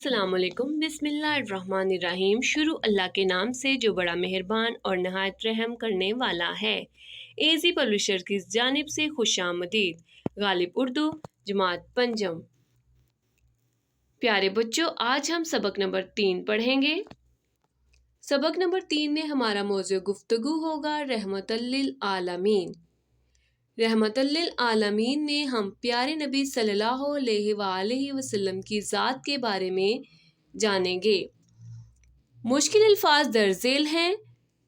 السلام علیکم۔ بسم اللہ الرحمن الرحیم۔ شروع اللہ کے نام سے جو بڑا مہربان اور نہایت رحم کرنے والا ہے۔ ایزی پبلشر کی جانب سے خوش آمدید۔ غالب اردو جماعت پنجم۔ پیارے بچوں، آج ہم سبق نمبر 3 پڑھیں گے۔ سبق نمبر 3 میں ہمارا موضوع گفتگو ہوگا رحمت للعالمین۔ رحمت للعالمین میں ہم پیارے نبی صلی اللہ علیہ وآلہ وسلم کی ذات کے بارے میں جانیں گے۔ مشکل الفاظ درج ذیل ہیں،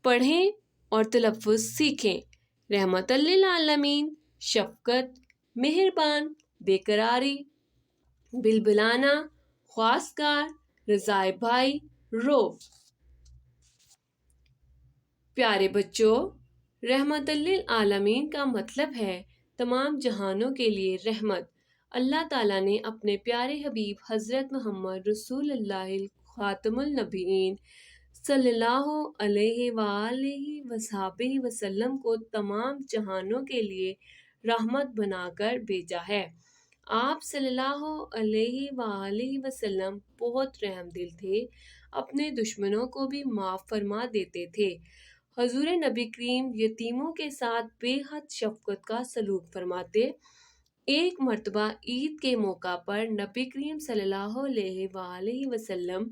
پڑھیں اور تلفظ سیکھیں۔ رحمت للعالمین، شفقت، مہربان، بے قراری، بلبلانا، خواستگار، رضائے بھائی، روب۔ پیارے بچوں، رحمت للعالمین کا مطلب ہے تمام جہانوں کے لیے رحمت۔ اللہ تعالیٰ نے اپنے پیارے حبیب حضرت محمد رسول اللہ خاتم النبیین صلی اللہ علیہ وآلہ وصحبہ وسلم کو تمام جہانوں کے لیے رحمت بنا کر بھیجا ہے۔ آپ صلی اللہ علیہ وآلہ وسلم بہت رحم دل تھے، اپنے دشمنوں کو بھی معاف فرما دیتے تھے۔ حضور نبی کریم یتیموں کے ساتھ بے حد شفقت کا سلوک فرماتے۔ ایک مرتبہ عید کے موقع پر نبی کریم صلی اللہ علیہ وآلہ وسلم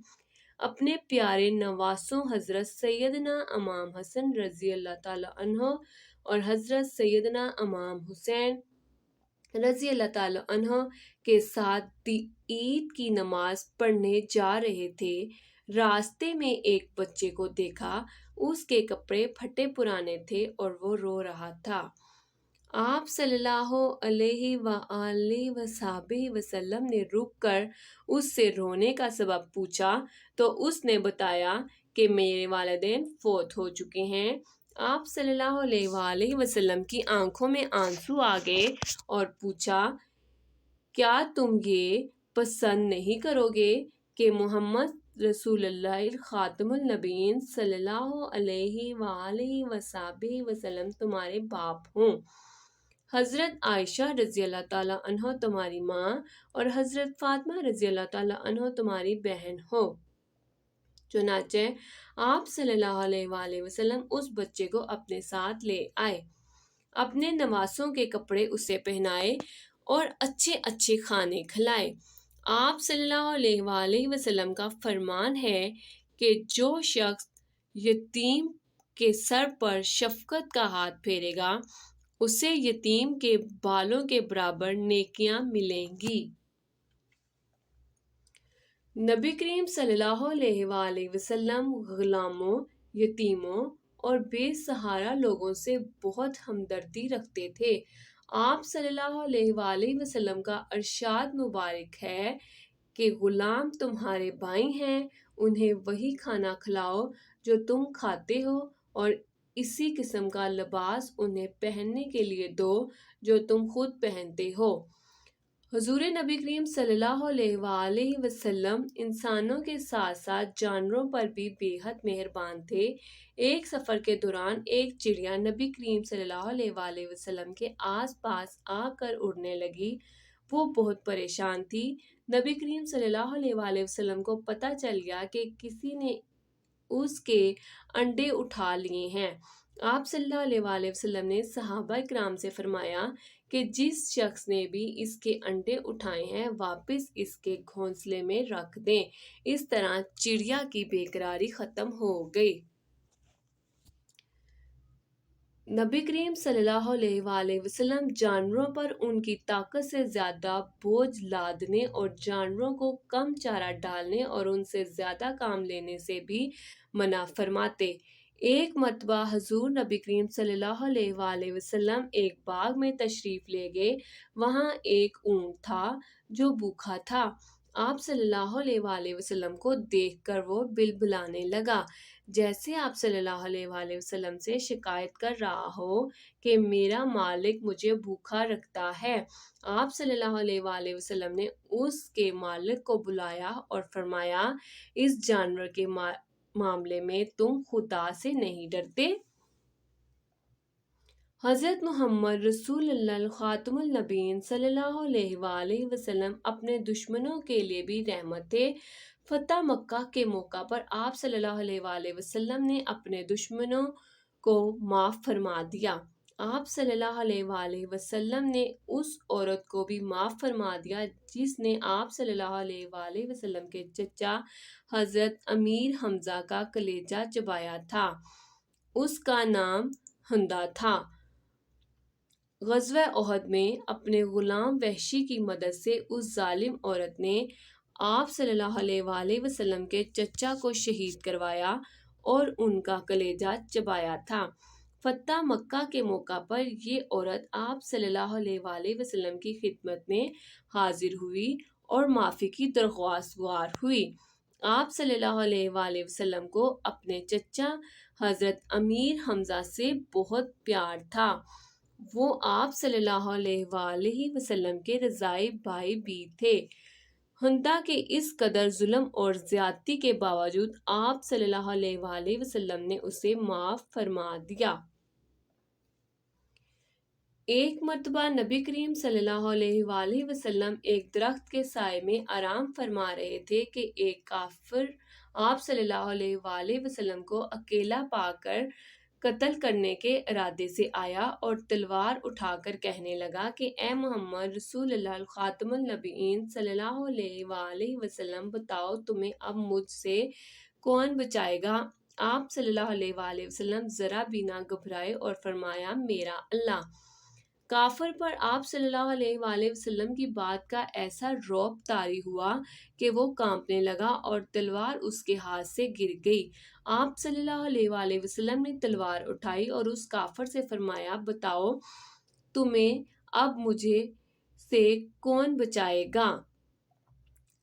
اپنے پیارے نواسوں حضرت سیدنا امام حسن رضی اللہ تعالی عنہ اور حضرت سیدنا امام حسین رضی اللہ تعالی عنہ کے ساتھ عید کی نماز پڑھنے جا رہے تھے۔ راستے میں ایک بچے کو دیکھا، اس کے کپڑے پھٹے پرانے تھے اور وہ رو رہا تھا۔ آپ صلی اللہ علیہ وآلہ وصحبہ وسلم نے رک کر اس سے رونے کا سبب پوچھا تو اس نے بتایا کہ میرے والدین فوت ہو چکے ہیں۔ آپ صلی اللہ علیہ وآلہ وسلم کی آنکھوں میں آنسو آ گئے اور پوچھا، کیا تم یہ پسند نہیں کرو گے کہ محمد رسول اللہ خاتم النبیین صلی اللہ علیہ وآلہ وصحبہ وسلم تمہارے باپ ہوں؟ حضرت عائشہ رضی اللہ تعالیٰ عنہ تمہاری ماں اور حضرت فاطمہ رضی اللہ تعالیٰ عنہ تمہاری بہن ہو۔ چنانچہ آپ صلی اللہ علیہ وآلہ وسلم اس بچے کو اپنے ساتھ لے آئے، اپنے نواسوں کے کپڑے اسے پہنائے اور اچھے اچھے کھانے کھلائے۔ آپ صلی اللہ علیہ وآلہ وسلم کا فرمان ہے کہ جو شخص یتیم کے سر پر شفقت کا ہاتھ پھیرے گا، اسے یتیم کے بالوں کے برابر نیکیاں ملیں گی۔ نبی کریم صلی اللہ علیہ وآلہ وسلم غلاموں، یتیموں اور بے سہارا لوگوں سے بہت ہمدردی رکھتے تھے۔ آپ صلی اللہ علیہ وآلہ وسلم کا ارشاد مبارک ہے کہ غلام تمہارے بھائی ہیں، انہیں وہی کھانا کھلاؤ جو تم کھاتے ہو اور اسی قسم کا لباس انہیں پہننے کے لیے دو جو تم خود پہنتے ہو۔ حضور نبی کریم صلی اللہ علیہ وآلہ وسلم انسانوں کے ساتھ ساتھ جانوروں پر بھی بے حد مہربان تھے۔ ایک سفر کے دوران ایک چڑیا نبی کریم صلی اللہ علیہ وآلہ وسلم کے آس پاس آ کر اڑنے لگی۔ وہ بہت پریشان تھی۔ نبی کریم صلی اللہ علیہ وآلہ وسلم کو پتہ چل گیا کہ کسی نے اس کے انڈے اٹھا لیے ہیں۔ آپ صلی اللہ علیہ وآلہ وسلم نے صحابہ کرام سے فرمایا کہ جس شخص نے بھی اس کے انڈے اٹھائے ہیں واپس اس کے گھونسلے میں رکھ دیں۔ اس طرح چڑیا کی بے قراری ختم ہو گئی۔ نبی کریم صلی اللہ علیہ وآلہ وسلم جانوروں پر ان کی طاقت سے زیادہ بوجھ لادنے اور جانوروں کو کم چارہ ڈالنے اور ان سے زیادہ کام لینے سے بھی منع فرماتے۔ ایک مرتبہ حضور نبی کریم صلی اللہ علیہ وآلہ وسلم ایک باغ میں تشریف لے گئے۔ وہاں ایک اونٹ تھا جو بھوکا تھا۔ آپ صلی اللہ علیہ وآلہ وسلم کو دیکھ کر وہ بلبلانے لگا، جیسے آپ صلی اللہ علیہ وآلہ وسلم سے شکایت کر رہا ہو کہ میرا مالک مجھے بھوکا رکھتا ہے۔ آپ صلی اللہ علیہ وآلہ وسلم نے اس کے مالک کو بلایا اور فرمایا، اس جانور کے معاملے میں تم خدا سے نہیں ڈرتے؟ حضرت محمد رسول اللہ خاتم النبیین صلی اللہ علیہ وآلہ وسلم اپنے دشمنوں کے لیے بھی رحمت تھے۔ فتح مکہ کے موقع پر آپ صلی اللہ علیہ وآلہ وسلم نے اپنے دشمنوں کو معاف فرما دیا۔ آپ صلی اللہ علیہ وآلہ وسلم نے اس عورت کو بھی معاف فرما دیا جس نے آپ صلی اللہ علیہ وآلہ وسلم کے چچا حضرت امیر حمزہ کا کلیجہ چبایا تھا۔ اس کا نام ہندا تھا۔ غزوہ احد میں اپنے غلام وحشی کی مدد سے اس ظالم عورت نے آپ صلی اللہ علیہ وآلہ وسلم کے چچا کو شہید کروایا اور ان کا کلیجہ چبایا تھا۔ فتح مکہ کے موقع پر یہ عورت آپ صلی اللہ علیہ وآلہ وسلم کی خدمت میں حاضر ہوئی اور معافی کی درخواست گزار ہوئی۔ آپ صلی اللہ علیہ وآلہ وسلم کو اپنے چچا حضرت امیر حمزہ سے بہت پیار تھا۔ وہ آپ صلی اللہ علیہ وآلہ وسلم کے رضاعی بھائی بھی تھے۔ ہندا کے اس قدر ظلم اور زیادتی کے باوجود آپ صلی اللہ علیہ وآلہ وسلم نے اسے معاف فرما دیا۔ ایک مرتبہ نبی کریم صلی اللہ علیہ وآلہ وسلم ایک درخت کے سائے میں آرام فرما رہے تھے کہ ایک کافر آپ صلی اللہ علیہ وآلہ وسلم کو اکیلا پا کر قتل کرنے کے ارادے سے آیا اور تلوار اٹھا کر کہنے لگا کہ اے محمد رسول اللہ خاتم النبیین صلی اللہ علیہ وآلہ وسلم، بتاؤ تمہیں اب مجھ سے کون بچائے گا؟ آپ صلی اللہ علیہ وآلہ وسلم ذرا بھی نہ گھبرائے اور فرمایا میرا اللہ۔ کافر پر آپ صلی اللہ علیہ وآلہ وسلم کی بات کا ایسا رعب طاری ہوا کہ وہ کانپنے لگا اور تلوار اس کے ہاتھ سے گر گئی۔ آپ صلی اللہ علیہ وآلہ وسلم نے تلوار اٹھائی اور اس کافر سے فرمایا بتاؤ تمہیں اب مجھے سے کون بچائے گا؟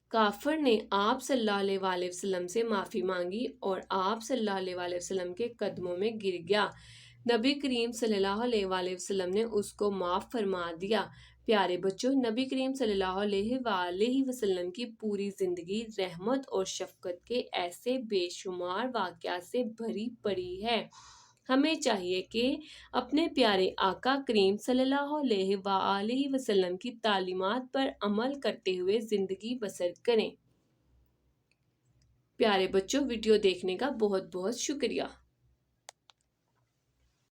کافر نے آپ صلی اللہ علیہ وآلہ وسلم سے معافی مانگی اور آپ صلی اللہ علیہ وآلہ وسلم کے قدموں میں گر گیا۔ نبی کریم صلی اللہ علیہ وآلہ وسلم نے اس کو معاف فرما دیا۔ پیارے بچوں، نبی کریم صلی اللہ علیہ وآلہ وسلم کی پوری زندگی رحمت اور شفقت کے ایسے بے شمار واقعات سے بھری پڑی ہے۔ ہمیں چاہیے کہ اپنے پیارے آقا کریم صلی اللہ علیہ وآلہ وسلم کی تعلیمات پر عمل کرتے ہوئے زندگی بسر کریں۔ پیارے بچوں، ویڈیو دیکھنے کا بہت بہت شکریہ۔